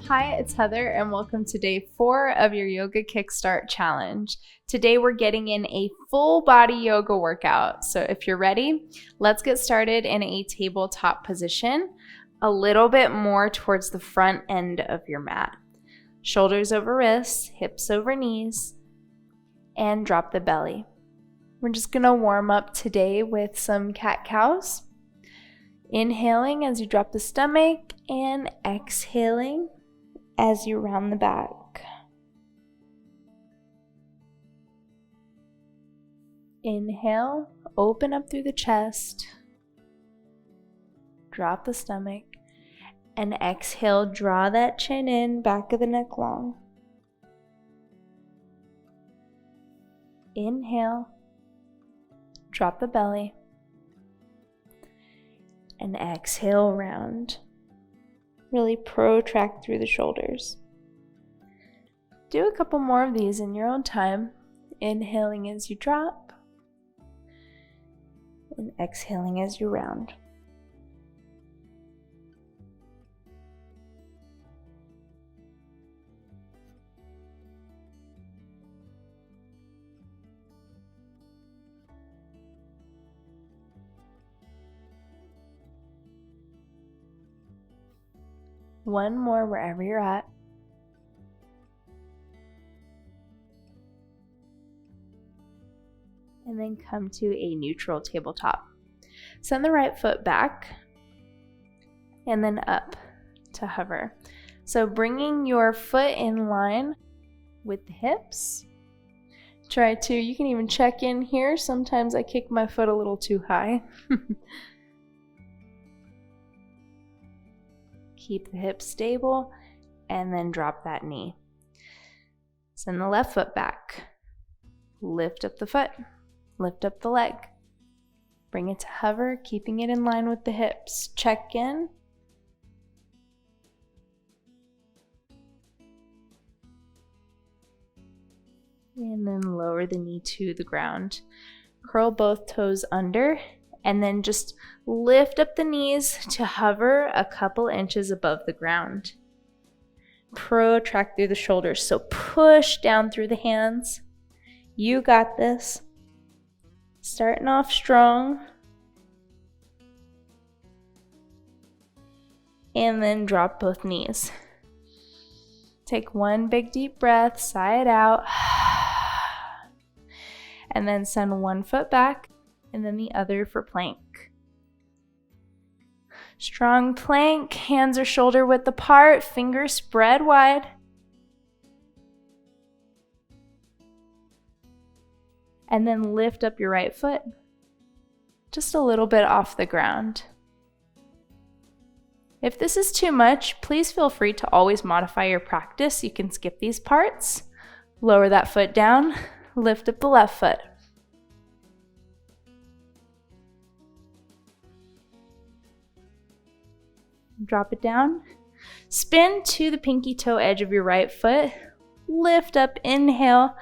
Hi, it's Heather and welcome to day 4 of your Yoga Kickstart challenge. Today we're getting in a full body yoga workout. So if you're ready, let's get started in a tabletop position, a little bit more towards the front end of your mat. Shoulders over wrists, hips over knees, and drop the belly. We're just gonna warm up today with some cat-cows. Inhaling as you drop the stomach and exhaling as you round the back. Inhale, open up through the chest, drop the stomach, and exhale, draw that chin in, back of the neck long. Inhale, drop the belly, and exhale, round. Really protract through the shoulders. Do a couple more of these in your own time, inhaling as you drop and exhaling as you round. One more wherever you're at. And then come to a neutral tabletop. Send the right foot back and then up to hover. So bringing your foot in line with the hips. You can even check in here. Sometimes I kick my foot a little too high. Keep the hips stable and then drop that knee. Send the left foot back. Lift up the foot. Lift up the leg. Bring it to hover, keeping it in line with the hips. Check in. And then lower the knee to the ground. Curl both toes under. And then just lift up the knees to hover a couple inches above the ground. Protract through the shoulders, so push down through the hands. You got this. Starting off strong. And then drop both knees. Take one big deep breath, sigh it out. And then send one foot back. And then the other for plank. Strong plank, hands are shoulder width apart, fingers spread wide. And then lift up your right foot, just a little bit off the ground. If this is too much, please feel free to always modify your practice. You can skip these parts, lower that foot down, lift up the left foot. Drop it down. Spin to the pinky toe edge of your right foot. Lift up, inhale.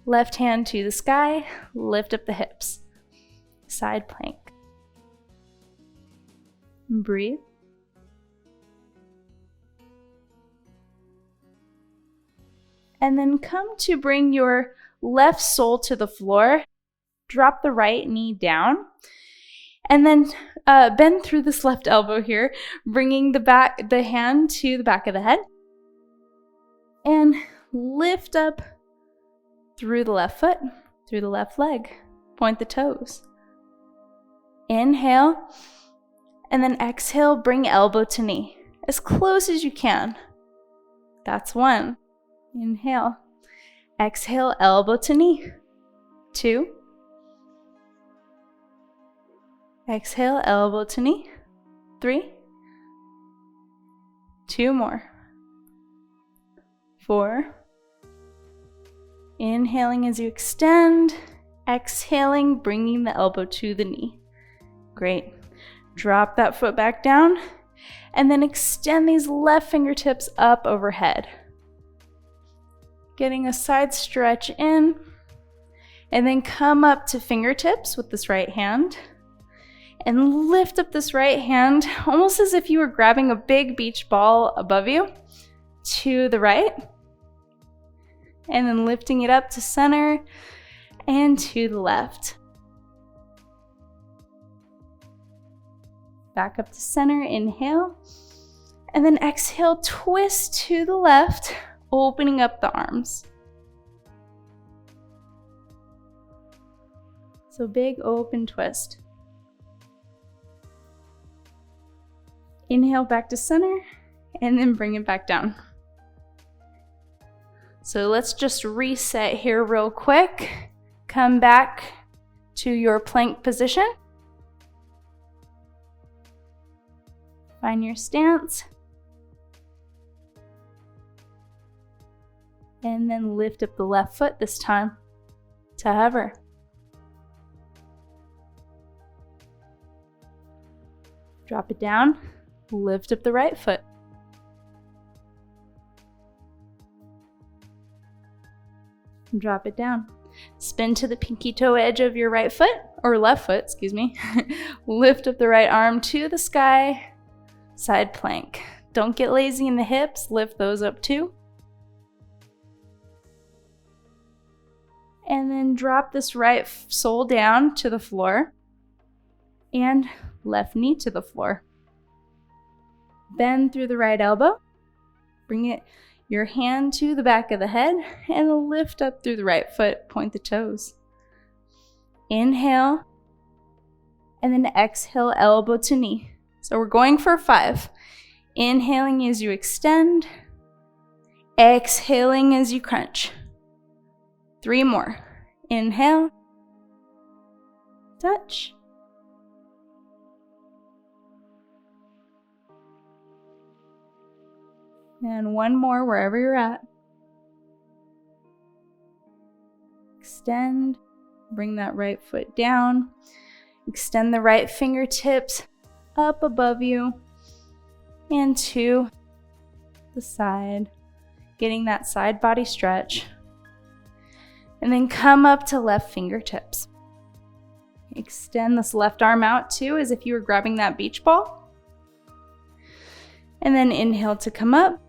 Left hand to the sky. Lift up the hips. Side plank. Breathe. And then come to bring your left sole to the floor. Drop the right knee down. And then bend through this left elbow here, bringing the hand to the back of the head. And lift up through the left foot, through the left leg. Point the toes. Inhale. And then exhale, bring elbow to knee. As close as you can. That's 1. Inhale. Exhale, elbow to knee. 2. Exhale, elbow to knee. 3. 2 more. 4. Inhaling as you extend. Exhaling, bringing the elbow to the knee. Great. Drop that foot back down. And then extend these left fingertips up overhead. Getting a side stretch in. And then come up to fingertips with this right hand. and lift up this right hand, almost as if you were grabbing a big beach ball above you, to the right, and then lifting it up to center and to the left. Back up to center, inhale, and then exhale, twist to the left, opening up the arms. So big open twist. Inhale back to center, and then bring it back down. So let's just reset here real quick. Come back to your plank position. Find your stance. And then lift up the left foot this time to hover. Drop it down, lift up the right foot. Drop it down. Spin to the pinky toe edge of your right foot, or left foot, excuse me. Lift up the right arm to the sky, side plank. Don't get lazy in the hips, lift those up too. And then drop this right sole down to the floor and left knee to the floor. Bend through the right elbow. Bring your hand to the back of the head and lift up through the right foot. Point the toes. Inhale and then exhale, elbow to knee. So we're going for 5. Inhaling as you extend. Exhaling as you crunch. 3 more. Inhale. Touch. And 1 more wherever you're at. Extend. Bring that right foot down. Extend the right fingertips up above you and to the side. Getting that side body stretch. And then come up to left fingertips. Extend this left arm out too, as if you were grabbing that beach ball. And then inhale to come up.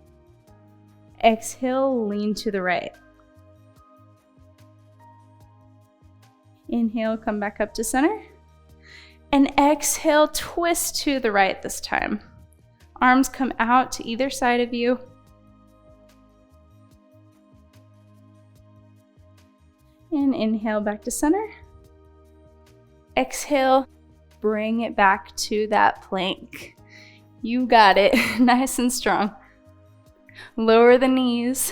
Exhale, lean to the right. Inhale, come back up to center. And exhale, twist to the right this time. Arms come out to either side of you. And inhale back to center. Exhale, bring it back to that plank. You got it, nice and strong. Lower the knees,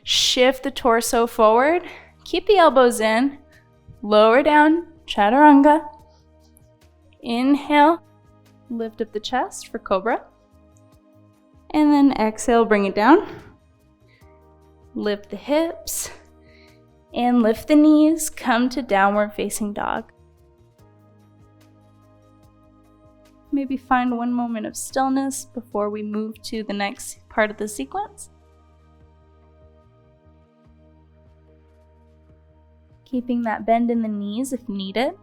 shift the torso forward, keep the elbows in, lower down, chaturanga. Inhale, lift up the chest for cobra. And then exhale, bring it down. Lift the hips and lift the knees, come to downward facing dog. Maybe find 1 moment of stillness before we move to the next part of the sequence. Keeping that bend in the knees if needed.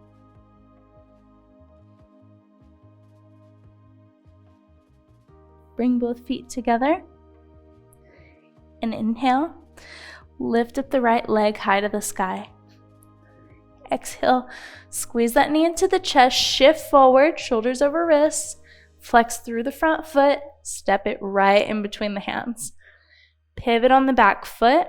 Bring both feet together. And inhale, lift up the right leg high to the sky. Exhale, squeeze that knee into the chest, shift forward, shoulders over wrists, flex through the front foot, step it right in between the hands. Pivot on the back foot,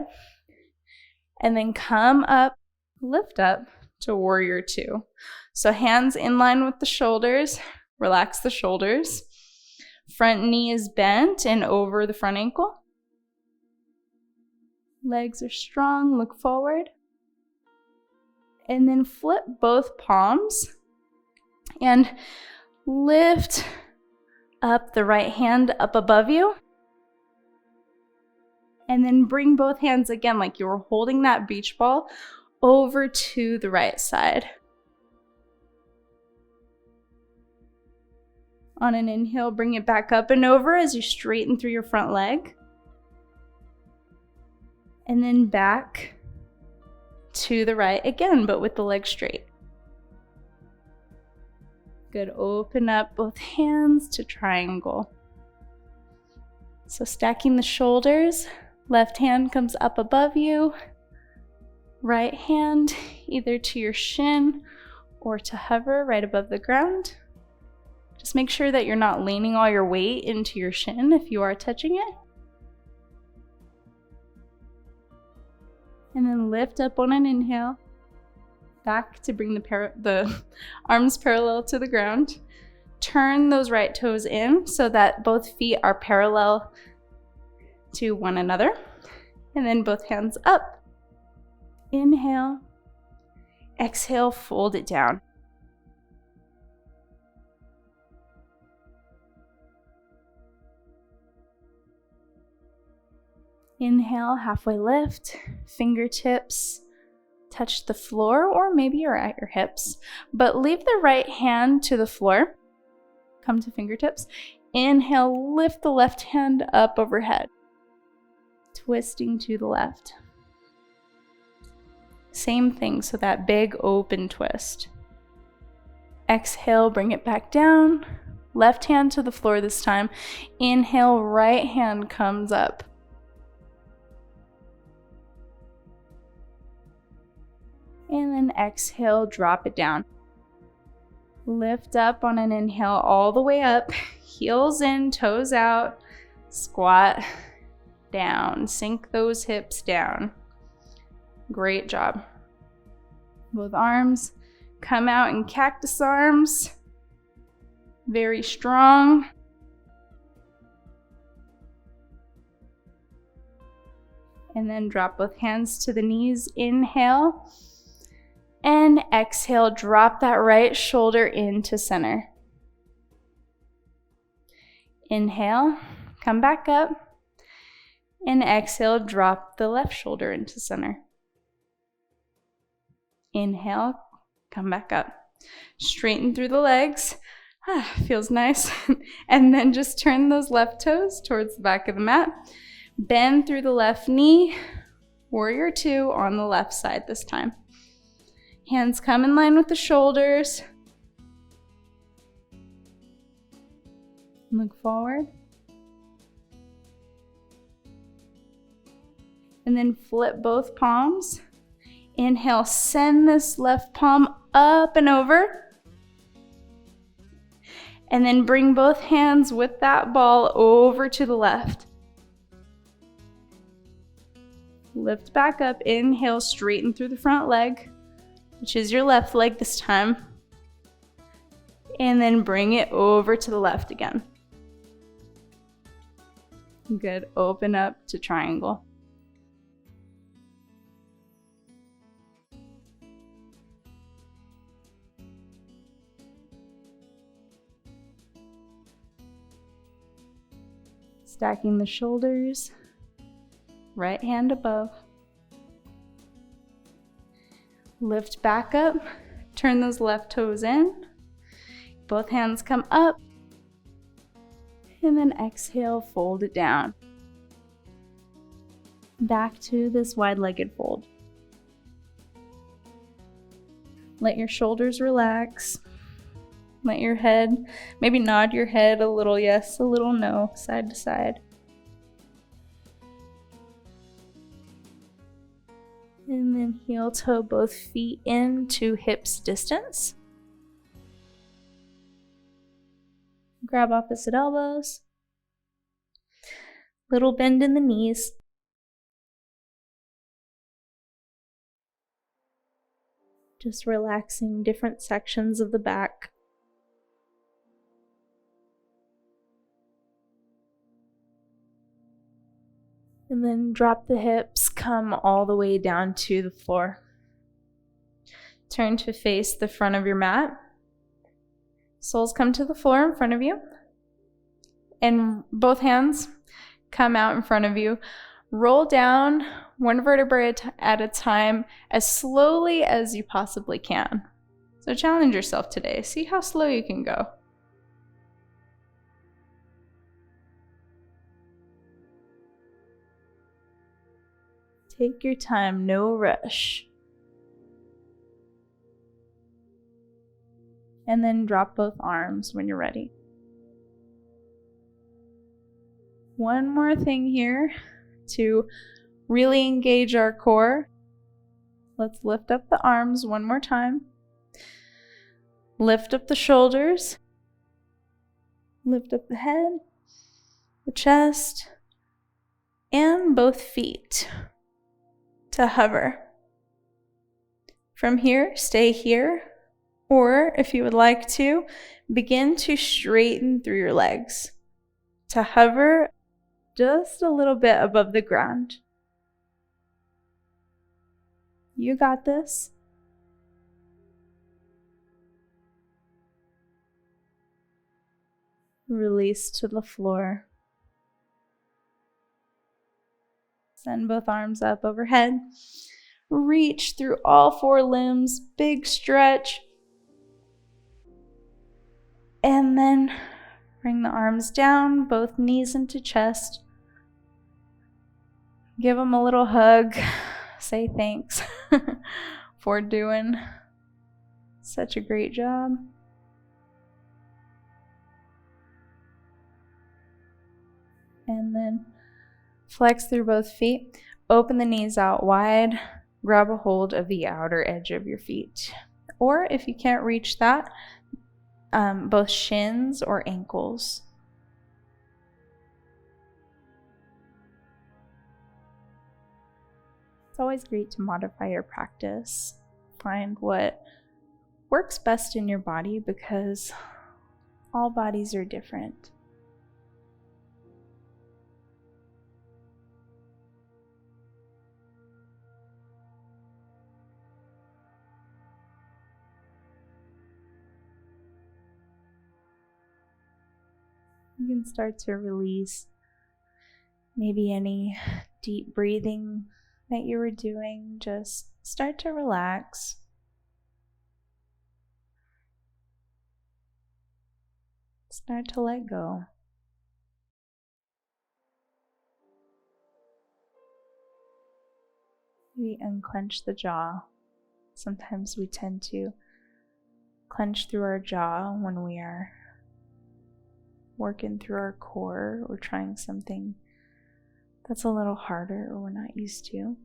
and then come up, lift up to warrior 2. So hands in line with the shoulders, relax the shoulders. Front knee is bent and over the front ankle. Legs are strong, look forward. And then flip both palms and lift up the right hand up above you. And then bring both hands again like you were holding that beach ball over to the right side. On an inhale, bring it back up and over as you straighten through your front leg. And then back to the right again, but with the leg straight. Good, open up both hands to triangle. So stacking the shoulders, left hand comes up above you, right hand either to your shin or to hover right above the ground. Just make sure that you're not leaning all your weight into your shin if you are touching it. And then lift up on an inhale, back to bring the arms parallel to the ground. Turn those right toes in so that both feet are parallel to one another. And then both hands up. Inhale. Exhale, fold it down. Inhale, halfway lift, fingertips touch the floor, or maybe you're at your hips, but leave the right hand to the floor. Come to fingertips. Inhale, lift the left hand up overhead, twisting to the left. Same thing, so that big open twist. Exhale, bring it back down. Left hand to the floor this time. Inhale, right hand comes up. And then exhale, drop it down. Lift up on an inhale all the way up. Heels in, toes out. Squat down. Sink those hips down. Great job. Both arms come out in cactus arms. Very strong. And then drop both hands to the knees. Inhale. And exhale, drop that right shoulder into center. Inhale, come back up. And exhale, drop the left shoulder into center. Inhale, come back up. Straighten through the legs. Feels nice. And then just turn those left toes towards the back of the mat. Bend through the left knee. Warrior two on the left side this time. Hands come in line with the shoulders. Look forward. And then flip both palms. Inhale, send this left palm up and over. And then bring both hands with that ball over to the left. Lift back up. Inhale, straighten through the front leg, which is your left leg this time. And then bring it over to the left again. Good. Open up to triangle. Stacking the shoulders, right hand above. Lift back up, turn those left toes in. Both hands come up. And then exhale, fold it down. Back to this wide-legged fold. Let your shoulders relax. Let your head, maybe nod your head a little yes, a little no, side to side. And then heel toe both feet into hips distance. Grab opposite elbows. Little bend in the knees. Just relaxing different sections of the back. And then drop the hips, come all the way down to the floor. Turn to face the front of your mat. Soles come to the floor in front of you. And both hands come out in front of you. Roll down one vertebrae at a time as slowly as you possibly can. So challenge yourself today. See how slow you can go. Take your time, no rush. And then drop both arms when you're ready. One more thing here to really engage our core. Let's lift up the arms one more time. Lift up the shoulders. Lift up the head, the chest, and both feet to hover. From here, stay here, or if you would like to, begin to straighten through your legs to hover just a little bit above the ground. You got this. Release to the floor. Send both arms up overhead. Reach through all four limbs, big stretch. And then bring the arms down, both knees into chest. Give them a little hug. Say thanks for doing such a great job. And then flex through both feet. Open the knees out wide. Grab a hold of the outer edge of your feet. Or if you can't reach that, both shins or ankles. It's always great to modify your practice. Find what works best in your body because all bodies are different. You can start to release maybe any deep breathing that you were doing. Just start to relax. Start to let go. Maybe unclench the jaw. Sometimes we tend to clench through our jaw when we are working through our core or trying something that's a little harder or we're not used to.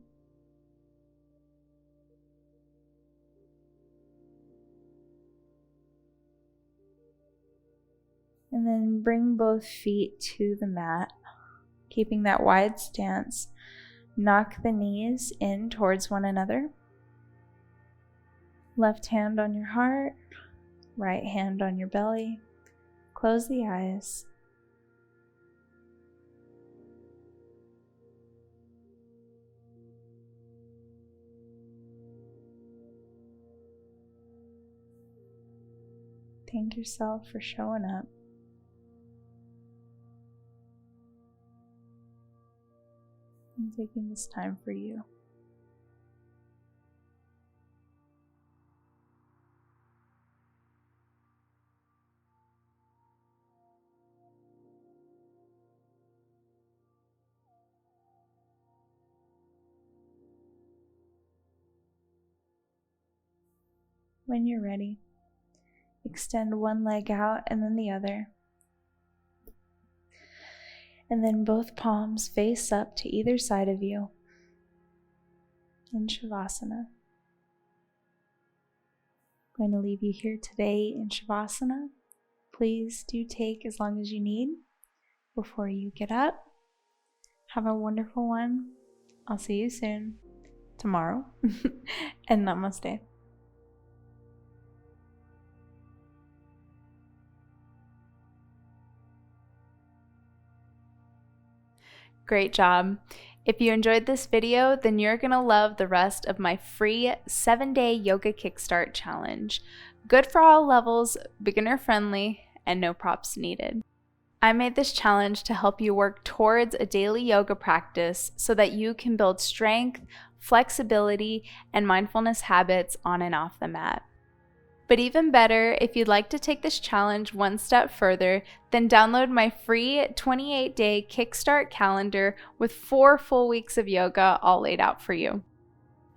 And then bring both feet to the mat, keeping that wide stance. Knock the knees in towards one another. Left hand on your heart, right hand on your belly. Close the eyes. Thank yourself for showing up. And taking this time for you. When you're ready, extend one leg out and then the other. And then both palms face up to either side of you in Shavasana. I'm going to leave you here today in Shavasana. Please do take as long as you need before you get up. Have a wonderful one. I'll see you soon, tomorrow, and namaste. Great job. If you enjoyed this video, then you're going to love the rest of my free 7-day yoga kickstart challenge. Good for all levels, beginner friendly, and no props needed. I made this challenge to help you work towards a daily yoga practice so that you can build strength, flexibility, and mindfulness habits on and off the mat. But even better, if you'd like to take this challenge one step further, then download my free 28-day Kickstart calendar with 4 full weeks of yoga all laid out for you.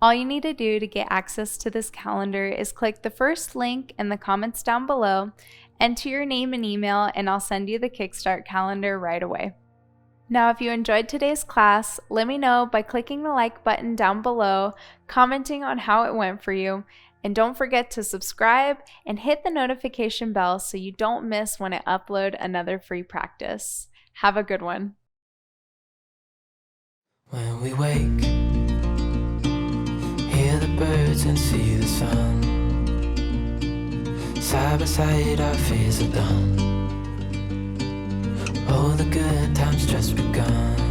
All you need to do to get access to this calendar is click the first link in the comments down below, enter your name and email, and I'll send you the Kickstart calendar right away. Now, if you enjoyed today's class, let me know by clicking the like button down below, commenting on how it went for you, and don't forget to subscribe and hit the notification bell so you don't miss when I upload another free practice. Have a good one. When we wake, hear the birds and see the sun. Side by side our fears are done. Oh, the good times just begun.